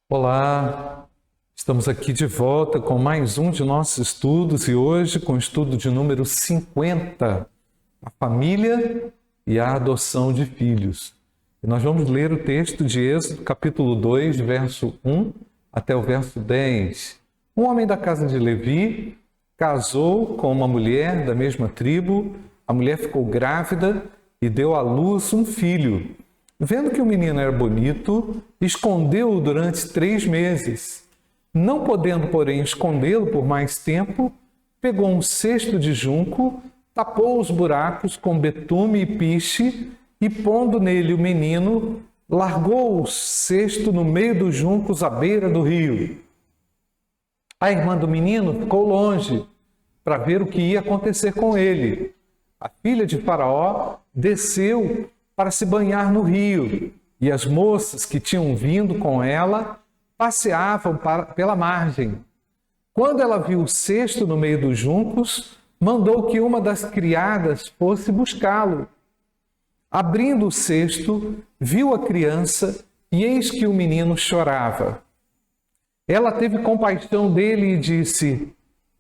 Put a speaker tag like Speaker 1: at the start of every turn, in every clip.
Speaker 1: Olá, estamos aqui de volta com mais um de nossos estudos e hoje com o estudo de número 50, a família e a adoção de filhos. E nós vamos ler o texto de Êxodo, capítulo 2, verso 1 até o verso 10. Um homem da casa de Levi casou com uma mulher da mesma tribo, a mulher ficou grávida e deu à luz um filho. Vendo que o menino era bonito, escondeu-o durante 3 meses. Não podendo, porém, escondê-lo por mais tempo, pegou um cesto de junco, tapou os buracos com betume e piche e, pondo nele o menino, largou o cesto no meio dos juncos à beira do rio. A irmã do menino ficou longe para ver o que ia acontecer com ele. A filha de Faraó desceu para se banhar no rio, e as moças que tinham vindo com ela passeavam pela margem. Quando ela viu o cesto no meio dos juncos, mandou que uma das criadas fosse buscá-lo. Abrindo o cesto, viu a criança e eis que o menino chorava. Ela teve compaixão dele e disse: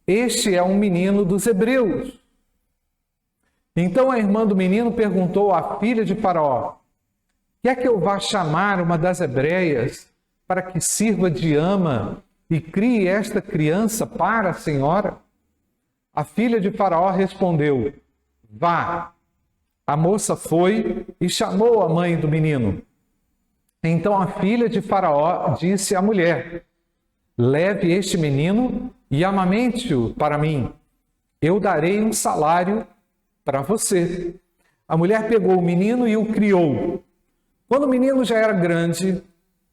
Speaker 1: "Este é um menino dos hebreus." Então a irmã do menino perguntou à filha de Faraó: "Quer que eu vá chamar uma das hebreias para que sirva de ama e crie esta criança para a senhora?" A filha de Faraó respondeu: "Vá." A moça foi e chamou a mãe do menino. Então a filha de Faraó disse à mulher: "Leve este menino e amamente-o para mim. Eu darei um salário para você." A mulher pegou o menino e o criou. Quando o menino já era grande,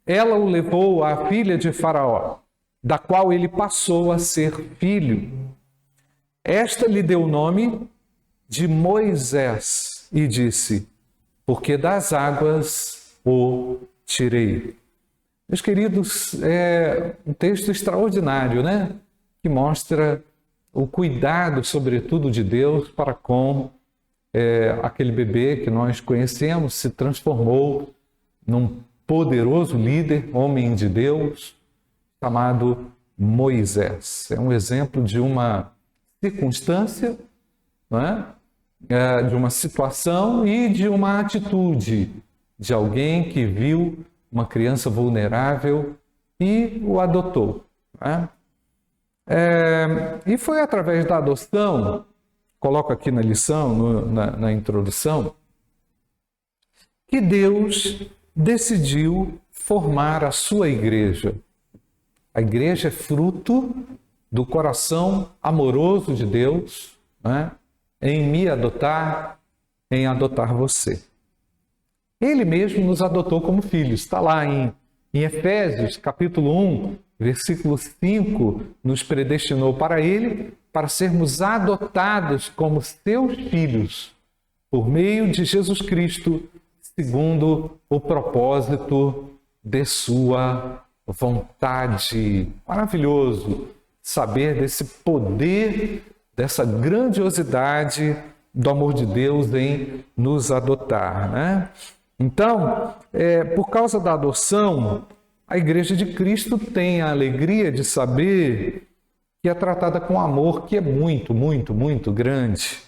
Speaker 1: ela o levou à filha de Faraó, da qual ele passou a ser filho. Esta lhe deu o nome de Moisés e disse: "Porque das águas o tirei." Meus queridos, é um texto extraordinário, né? Que mostra o cuidado, sobretudo, de Deus para com aquele bebê que nós conhecemos, se transformou num poderoso líder, homem de Deus, chamado Moisés. É um exemplo de uma circunstância, não é? De uma situação e de uma atitude de alguém que viu uma criança vulnerável e o adotou. Não é? E foi através da adoção, coloco aqui na lição, na introdução, que Deus decidiu formar a sua igreja. A igreja é fruto do coração amoroso de Deus, né, em me adotar, em adotar você. Ele mesmo nos adotou como filhos. Está lá em Efésios, capítulo 1, versículo 5, nos predestinou para ele, para sermos adotados como seus filhos, por meio de Jesus Cristo, segundo o propósito de sua vontade. Maravilhoso saber desse poder, dessa grandiosidade do amor de Deus em nos adotar, né? Então, por causa da adoção, a Igreja de Cristo tem a alegria de saber que é tratada com amor que é muito, muito, muito grande,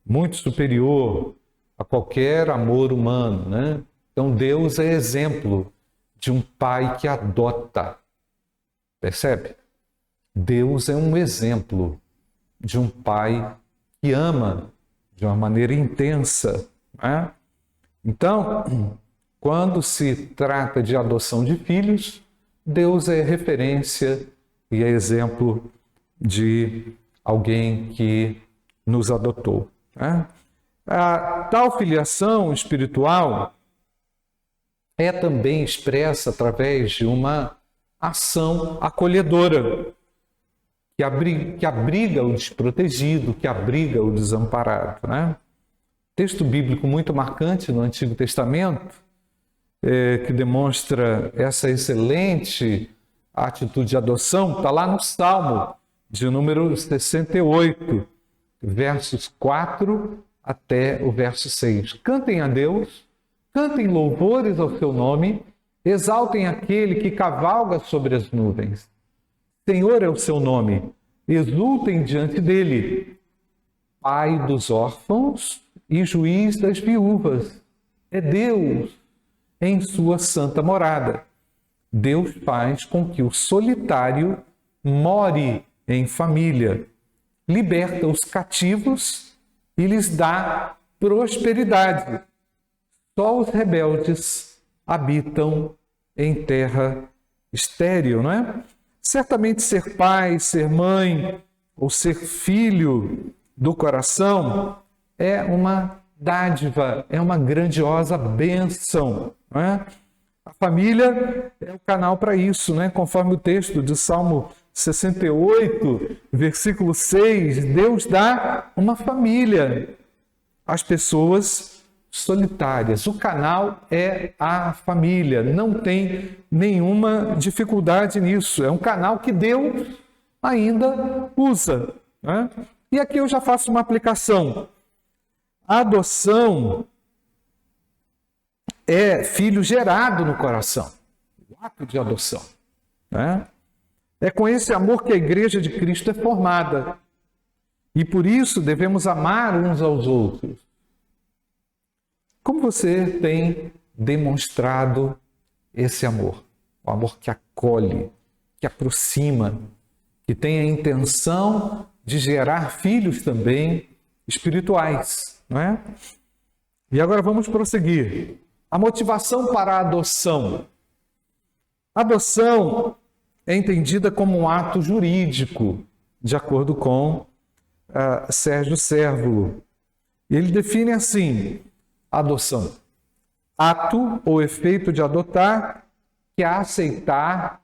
Speaker 1: muito superior a qualquer amor humano, né? Então, Deus é exemplo de um pai que adota. Percebe? Deus é um exemplo de um pai que ama de uma maneira intensa, né? Então, quando se trata de adoção de filhos, Deus é referência e é exemplo de alguém que nos adotou, né? A tal filiação espiritual é também expressa através de uma ação acolhedora, que abriga o desprotegido, que abriga o desamparado, né? Texto bíblico muito marcante no Antigo Testamento, que demonstra essa excelente atitude de adoção, está lá no Salmo de número 68, versos 4 até o verso 6. Cantem a Deus, cantem louvores ao seu nome, Exaltem aquele que cavalga sobre as nuvens. Senhor é o seu nome. Exultem diante dele. Pai dos órfãos e juiz das viúvas. É Deus em sua santa morada. Deus faz com que o solitário more em família. Liberta os cativos e lhes dá prosperidade. Só os rebeldes habitam em terra estéril, não é? Certamente ser pai, ser mãe ou ser filho do coração é uma dádiva, é uma grandiosa bênção, não é? A família é o canal para isso, né? Conforme o texto de Salmo 68, versículo 6, Deus dá uma família às pessoas solitárias. O canal é a família, não tem nenhuma dificuldade nisso. É um canal que Deus ainda usa, né? E aqui eu já faço uma aplicação. A adoção é filho gerado no coração, o ato de adoção, né? É com esse amor que a Igreja de Cristo é formada. E por isso devemos amar uns aos outros. Como você tem demonstrado esse amor? O amor que acolhe, que aproxima, que tem a intenção de gerar filhos também espirituais, não é? E agora vamos prosseguir. A motivação para a adoção. A adoção é entendida como um ato jurídico, de acordo com Sérgio Cérvulo. Ele define assim: adoção, ato ou efeito de adotar, que é aceitar,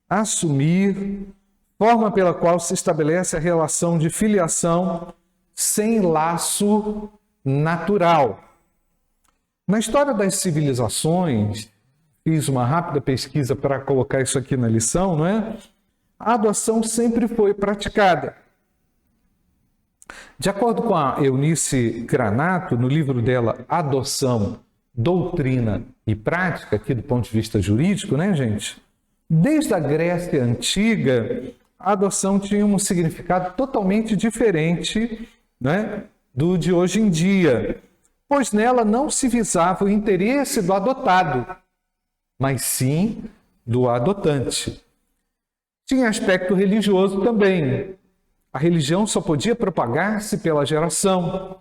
Speaker 1: assumir, forma pela qual se estabelece a relação de filiação sem laço natural. Na história das civilizações, fiz uma rápida pesquisa para colocar isso aqui na lição, não é? A adoção sempre foi praticada. De acordo com a Eunice Granato, no livro dela Adoção, Doutrina e Prática, aqui do ponto de vista jurídico, né, gente? Desde a Grécia Antiga, a adoção tinha um significado totalmente diferente, né, do de hoje em dia, pois nela não se visava o interesse do adotado, mas sim do adotante. Tinha aspecto religioso também. A religião só podia propagar-se pela geração.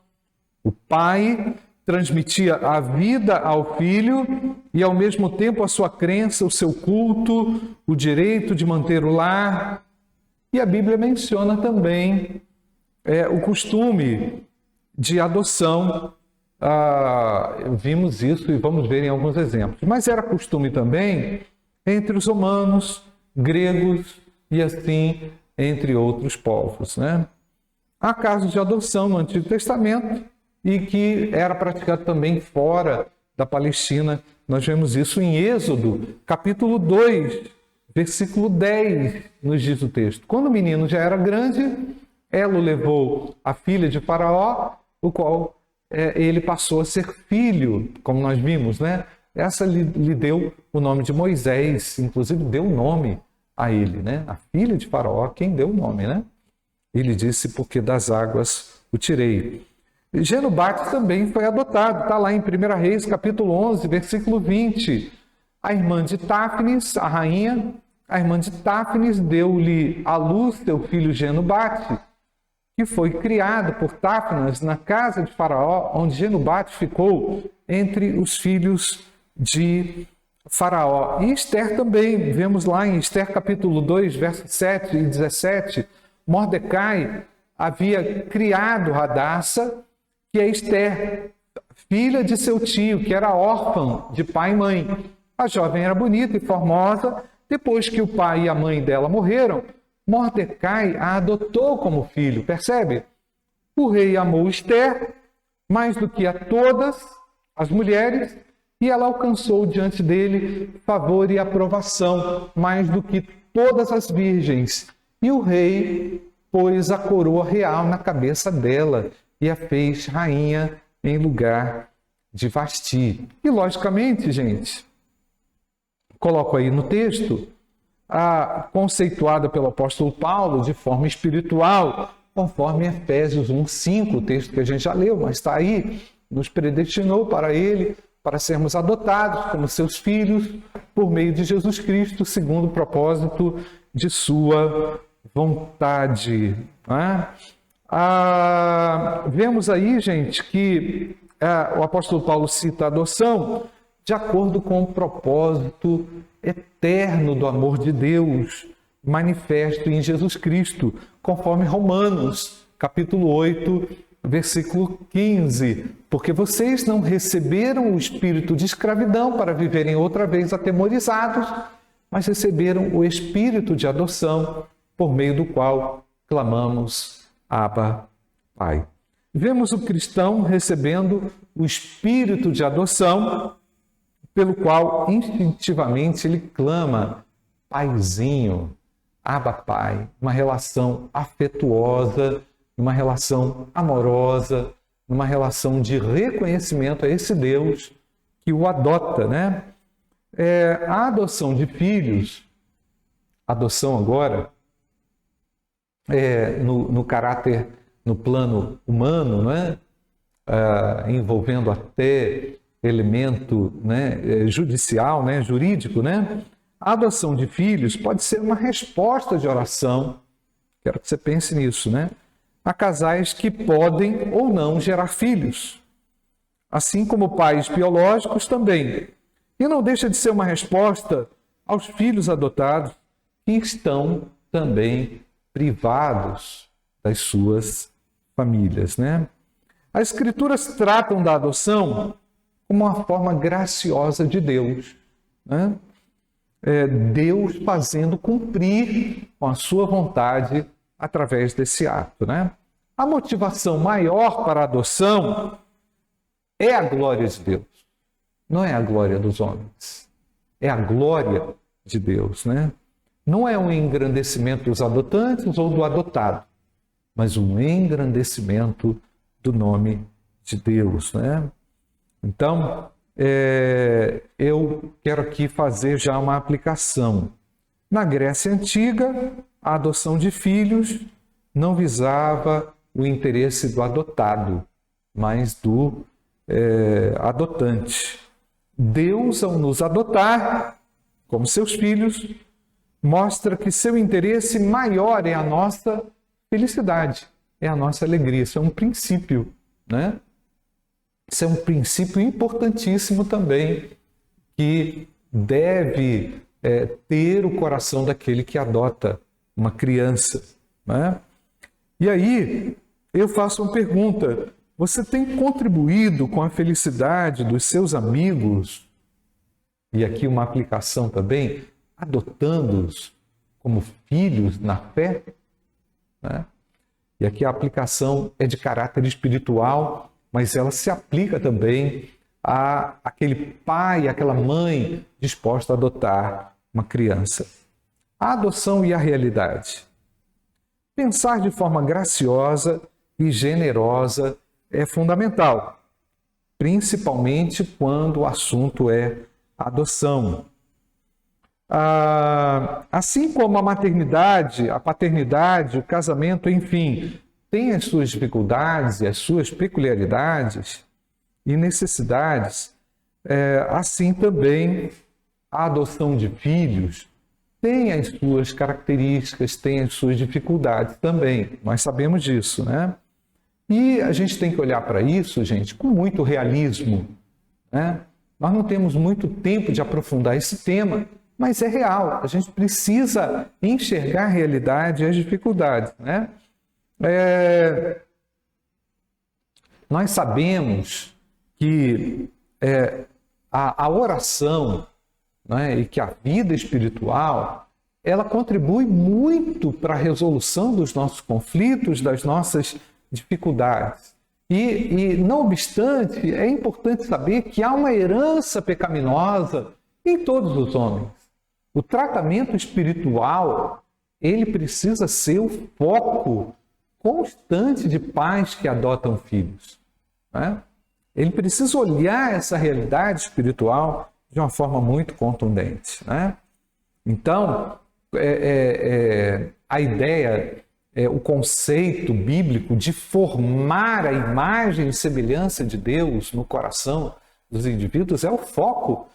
Speaker 1: O pai transmitia a vida ao filho e, ao mesmo tempo, a sua crença, o seu culto, o direito de manter o lar. E a Bíblia menciona também o costume de adoção. Vimos isso e vamos ver em alguns exemplos. Mas era costume também entre os romanos, gregos e assim entre outros povos, né? Há casos de adoção no Antigo Testamento e que era praticado também fora da Palestina. Nós vemos isso em Êxodo, capítulo 2, versículo 10, nos diz o texto. Quando o menino já era grande, Elo levou a filha de Faraó, o qual ele passou a ser filho, como nós vimos, né? Essa lhe deu o nome de Moisés, inclusive deu o nome a ele, né? A filha de Faraó, quem deu o nome, né? Ele disse, porque das águas o tirei. Genubate também foi adotado, está lá em 1 Reis, capítulo 11, versículo 20. A irmã de Táfnis, a rainha, a irmã de Táfnis deu-lhe à luz seu filho Genubate, que foi criado por Táfnis na casa de Faraó, onde Genubate ficou entre os filhos de Faraó. E Esther também, vemos lá em Esther capítulo 2, versos 7 e 17, Mordecai havia criado Hadassa, que é Esther, filha de seu tio, que era órfã de pai e mãe. A jovem era bonita e formosa. Depois que o pai e a mãe dela morreram, Mordecai a adotou como filho, percebe? O rei amou Esther mais do que a todas as mulheres e ela alcançou diante dele favor e aprovação mais do que todas as virgens. E o rei pôs a coroa real na cabeça dela e a fez rainha em lugar de Vasti. E, logicamente, gente, coloco aí no texto, conceituada pelo apóstolo Paulo de forma espiritual, conforme Efésios 1:5, o texto que a gente já leu, mas está aí, nos predestinou para ele, para sermos adotados como seus filhos, por meio de Jesus Cristo, segundo o propósito de sua vontade. Vemos aí, gente, que o apóstolo Paulo cita a adoção de acordo com o propósito eterno do amor de Deus, manifesto em Jesus Cristo, conforme Romanos, capítulo 8, versículo 15. Porque vocês não receberam o espírito de escravidão para viverem outra vez atemorizados, mas receberam o espírito de adoção, por meio do qual clamamos, Abba, Pai. Vemos o cristão recebendo o espírito de adoção, pelo qual instintivamente ele clama, Paizinho, Abba, Pai, uma relação afetuosa, uma relação amorosa, uma relação de reconhecimento a esse Deus que o adota, né? A adoção de filhos, adoção agora, no caráter, no plano humano, né? Envolvendo até elemento, né, judicial, né, jurídico, né? A adoção de filhos pode ser uma resposta de oração, quero que você pense nisso, né? A casais que podem ou não gerar filhos, assim como pais biológicos também. E não deixa de ser uma resposta aos filhos adotados que estão também privados das suas famílias, né? As Escrituras tratam da adoção como uma forma graciosa de Deus, né? Deus fazendo cumprir com a sua vontade através desse ato, né? A motivação maior para a adoção é a glória de Deus, não é a glória dos homens, é a glória de Deus, né? Não é um engrandecimento dos adotantes ou do adotado, mas um engrandecimento do nome de Deus, né? Então, eu quero aqui fazer já uma aplicação. Na Grécia Antiga, a adoção de filhos não visava o interesse do adotado, mas do adotante. Deus, ao nos adotar como seus filhos, mostra que seu interesse maior é a nossa felicidade, é a nossa alegria. Isso é um princípio, né? Isso é um princípio importantíssimo também, que deve ter o coração daquele que adota uma criança, né? E aí, eu faço uma pergunta. Você tem contribuído com a felicidade dos seus amigos? E aqui uma aplicação também, adotando-os como filhos na fé, né? E aqui a aplicação é de caráter espiritual, mas ela se aplica também àquele pai, àquela mãe disposta a adotar uma criança. A adoção e a realidade. Pensar de forma graciosa e generosa é fundamental, principalmente quando o assunto é adoção. Assim como a maternidade, a paternidade, o casamento, enfim, tem as suas dificuldades e as suas peculiaridades e necessidades, assim também a adoção de filhos tem as suas características, tem as suas dificuldades também. Nós sabemos disso, né? E a gente tem que olhar para isso, gente, com muito realismo, né? Nós não temos muito tempo de aprofundar esse tema, mas é real. A gente precisa enxergar a realidade e as dificuldades, né? Nós sabemos que a oração, né, e que a vida espiritual, ela contribui muito para a resolução dos nossos conflitos, das nossas dificuldades. E não obstante, é importante saber que há uma herança pecaminosa em todos os homens. O tratamento espiritual, ele precisa ser o foco constante de pais que adotam filhos, né? Ele precisa olhar essa realidade espiritual de uma forma muito contundente, né? Então, a ideia, o conceito bíblico de formar a imagem e semelhança de Deus no coração dos indivíduos é o foco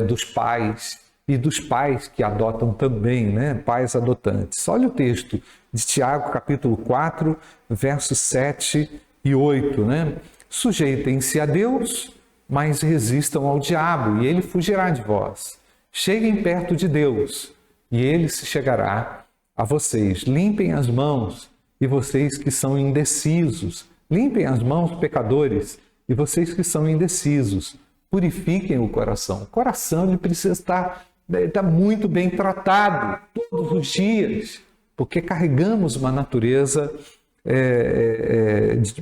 Speaker 1: dos pais e dos pais que adotam também, né? Pais adotantes. Olha o texto de Tiago, capítulo 4, versos 7 e 8, né? Sujeitem-se a Deus, mas resistam ao diabo, e ele fugirá de vós. Cheguem perto de Deus, e ele se chegará a vocês. Limpem as mãos, e vocês que são indecisos. Limpem as mãos, pecadores, e vocês que são indecisos. Purifiquem o coração. O coração ele precisa estar muito bem tratado todos os dias, porque carregamos uma natureza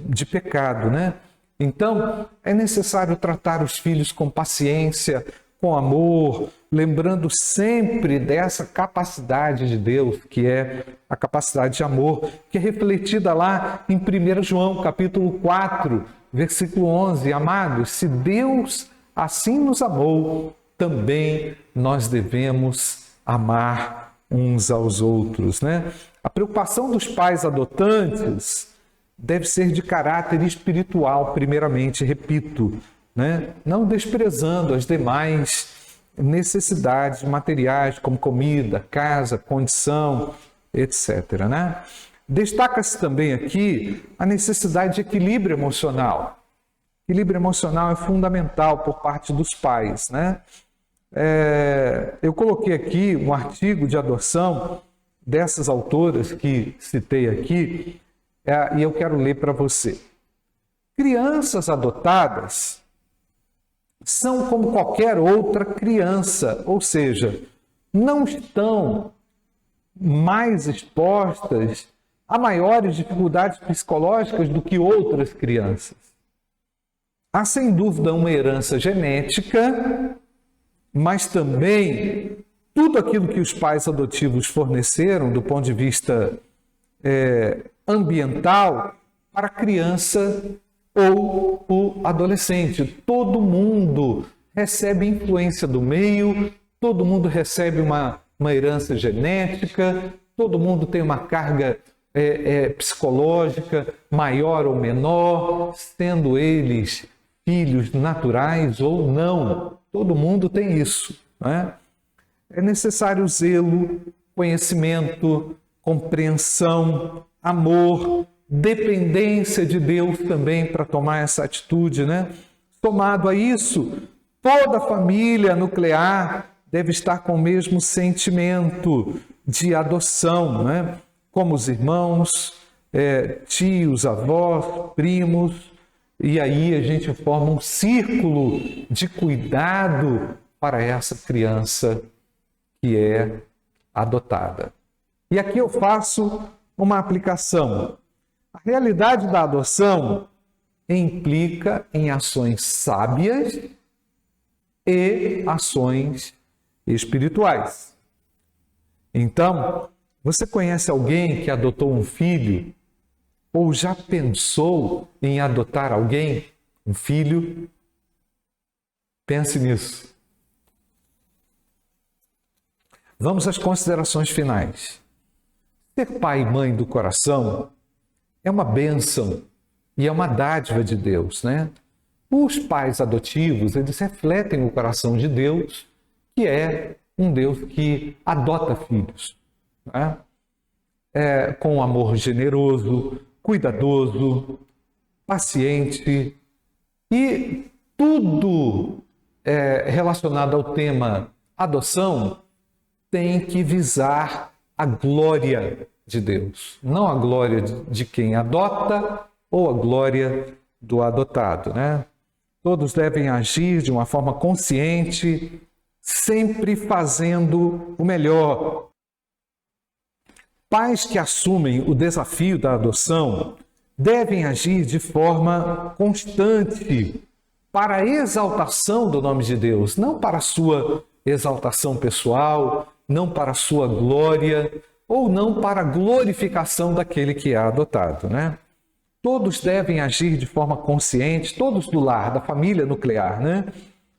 Speaker 1: de pecado, né? Então, é necessário tratar os filhos com paciência, com amor, lembrando sempre dessa capacidade de Deus, que é a capacidade de amor, que é refletida lá em 1 João, capítulo 4, versículo 11. Amados, se Deus assim nos amou, também nós devemos amar uns aos outros, né? A preocupação dos pais adotantes deve ser de caráter espiritual, primeiramente, repito, né? Não desprezando as demais necessidades materiais, como comida, casa, condição, etc., né? Destaca-se também aqui a necessidade de equilíbrio emocional. Equilíbrio emocional é fundamental por parte dos pais, né? Eu coloquei aqui um artigo de adoção dessas autoras que citei aqui, e eu quero ler para você. Crianças adotadas são como qualquer outra criança, ou seja, não estão mais expostas a maiores dificuldades psicológicas do que outras crianças. Há sem dúvida uma herança genética, mas também tudo aquilo que os pais adotivos forneceram do ponto de vista ambiental para a criança ou o adolescente. Todo mundo recebe influência do meio, todo mundo recebe uma herança genética, todo mundo tem uma carga psicológica maior ou menor, sendo eles filhos naturais ou não. Todo mundo tem isso, né? É necessário zelo, conhecimento, compreensão, amor, dependência de Deus também para tomar essa atitude, né? Somado a isso, toda a família nuclear deve estar com o mesmo sentimento de adoção, né? Como os irmãos, tios, avós, primos, e aí a gente forma um círculo de cuidado para essa criança que é adotada. E aqui eu faço uma aplicação. A realidade da adoção implica em ações sábias e ações espirituais. Então, você conhece alguém que adotou um filho ou já pensou em adotar alguém, um filho? Pense nisso. Vamos às considerações finais. Ser pai e mãe do coração é uma bênção e é uma dádiva de Deus, né? Os pais adotivos, eles refletem o coração de Deus, que é um Deus que adota filhos, né? Com amor generoso, cuidadoso, paciente, e tudo relacionado ao tema adoção tem que visar a glória de Deus, não a glória de quem adota ou a glória do adotado, né? Todos devem agir de uma forma consciente, sempre fazendo o melhor. Pais que assumem o desafio da adoção devem agir de forma constante para a exaltação do nome de Deus, não para a sua exaltação pessoal, não para a sua glória, ou não para a glorificação daquele que é adotado, né? Todos devem agir de forma consciente, todos do lar, da família nuclear, né?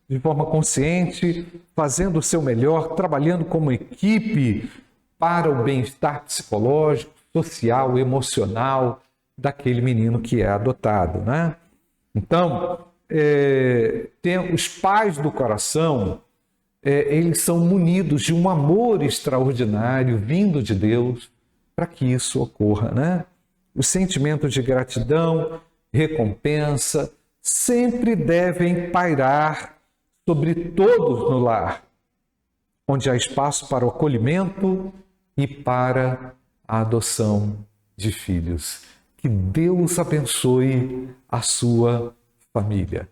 Speaker 1: de forma consciente, fazendo o seu melhor, trabalhando como equipe para o bem-estar psicológico, social, emocional daquele menino que é adotado, né? Então, os pais do coração, eles são munidos de um amor extraordinário vindo de Deus para que isso ocorra, né? O sentimento de gratidão, recompensa, sempre devem pairar sobre todos no lar, onde há espaço para o acolhimento e para a adoção de filhos. Que Deus abençoe a sua família.